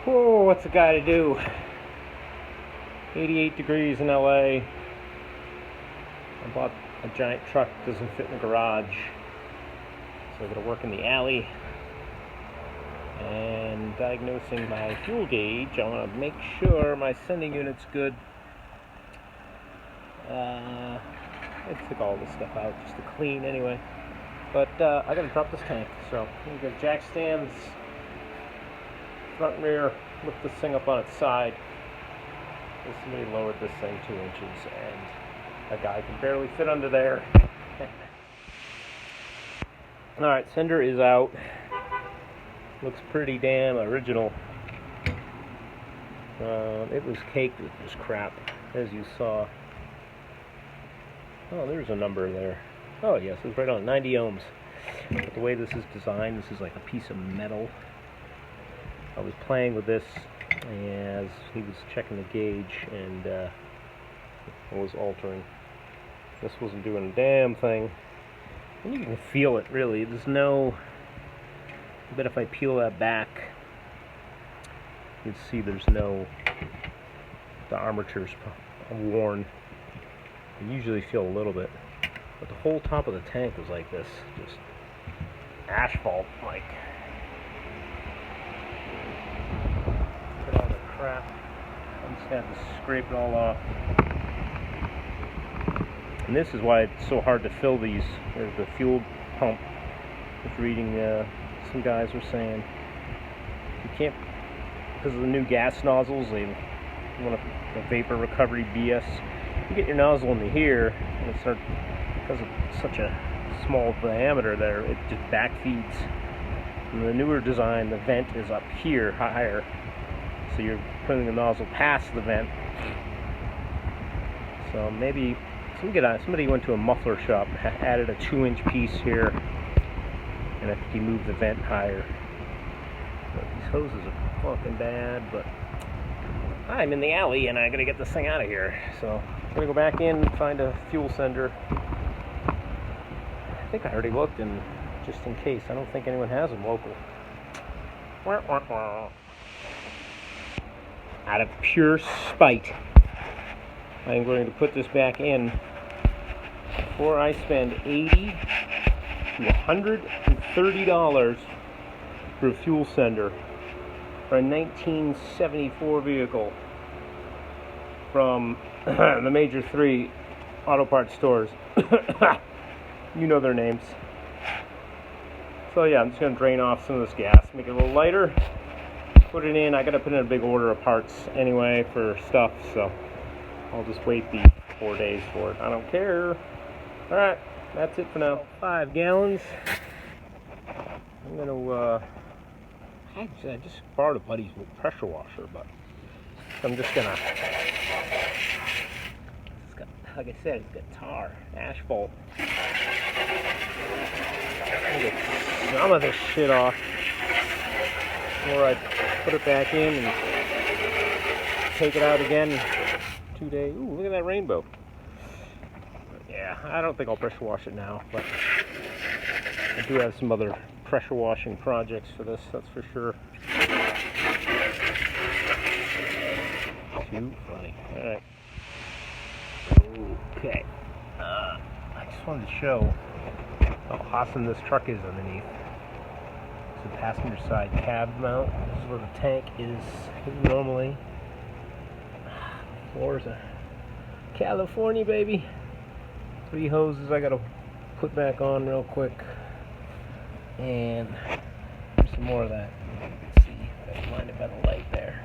Oh, what's a guy to do? 88 degrees in LA. I bought a giant truck, doesn't fit in the garage. So I gotta work in the alley. And diagnosing my fuel gauge. I want to make sure my sending unit's good. I took all this stuff out just to clean anyway. But I gotta drop this tank. So I'm gonna jack stands, front and rear, lift this thing up on its side. Somebody lowered this thing 2 inches and a guy can barely fit under there. Alright, sender is out. Looks pretty damn original. It was caked with this crap, as you saw. Oh, there's a number there. Oh yes, it's right on, 90 ohms. But the way this is designed, this is like a piece of metal. I was playing with this as he was checking the gauge and I was altering. This wasn't doing a damn thing. And you can feel it really. There's no... But if I peel that back, you'd see there's no... The armature's worn. You usually feel a little bit. But the whole top of the tank was like this. Just asphalt like. Look at all the crap. I just had to scrape it all off. And this is why it's so hard to fill these. There's the fuel pump. I was reading, some guys were saying you can't, because of the new gas nozzles, they want a vapor recovery BS. You get your nozzle into here, and it starts, because of such a small diameter there, it just backfeeds. In the newer design, the vent is up here higher, so you're putting the nozzle past the vent. So maybe somebody went to a muffler shop, added a 2-inch piece here, and if you move the vent higher. But these hoses are fucking bad, but I'm in the alley and I gotta get this thing out of here. So I'm gonna go back in and find a fuel sender. I think I already looked, and just in case, I don't think anyone has them local. Out of pure spite, I'm going to put this back in before I spend $80 to $130 for a fuel sender for a 1974 vehicle from the major 3 auto parts stores. You know their names. So yeah, I'm just going to drain off some of this gas, make it a little lighter, put it in. I got to put in a big order of parts anyway for stuff, so I'll just wait the 4 days for it. I don't care. Alright, that's it for now. 5 gallons. I'm going to, actually, I just borrowed a buddy's pressure washer, but I'm just going to, like I said, it's got tar, asphalt. Get some of this shit off before I put it back in and take it out again in 2 days. Ooh, look at that rainbow. Yeah, I don't think I'll pressure wash it now, but I do have some other pressure washing projects for this, that's for sure. Too funny. Alright. Okay. I just wanted to show how awesome this truck is underneath. It's a passenger side cab mount. This is where the tank is normally. Floors are California, baby. 3 hoses I gotta put back on real quick. And there's some more of that. Let's see. I gotta find it by the light there.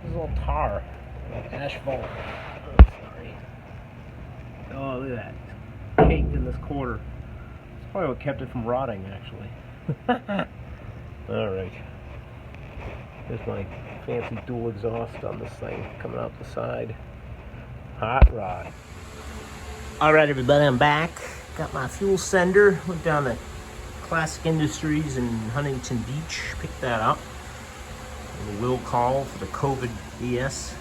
This is all tar. Asphalt. Oh, sorry. Oh, look at that. Caked in this quarter. It's probably what kept it from rotting, actually. Alright. There's my fancy dual exhaust on this thing coming out the side. Hot rod. Alright, everybody, I'm back. Got my fuel sender. Went down to Classic Industries in Huntington Beach. Picked that up. A will call for the COVID BS.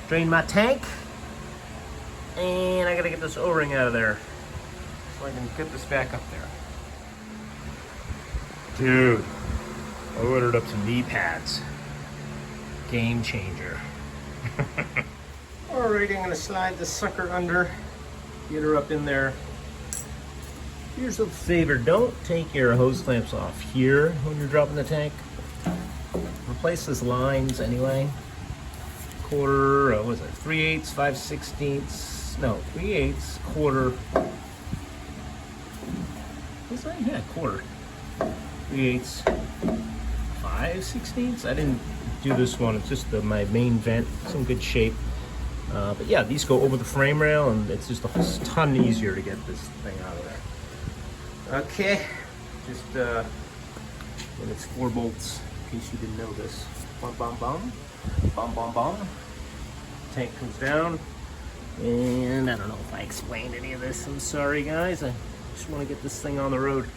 Drained my tank. And I gotta get this O-ring out of there so I can get this back up there. Dude, I ordered up some knee pads. Game changer. Alright, I'm gonna slide the sucker under, get her up in there. Here's a favor, don't take your hose clamps off here when you're dropping the tank. Replace those lines anyway. Quarter, what was it, 3/8, 5/16, no, 3/8, quarter. Was that? Yeah, quarter. 3/8, 5/16. I didn't do this one, it's just my main vent. It's in good shape. But yeah, these go over the frame rail and it's just a ton easier to get this thing out of there. Okay, just and it's 4 bolts, in case you didn't know this. Bum bum bum, bum bum bum. Tank comes down, and I don't know if I explained any of this. I'm sorry, guys. I just want to get this thing on the road.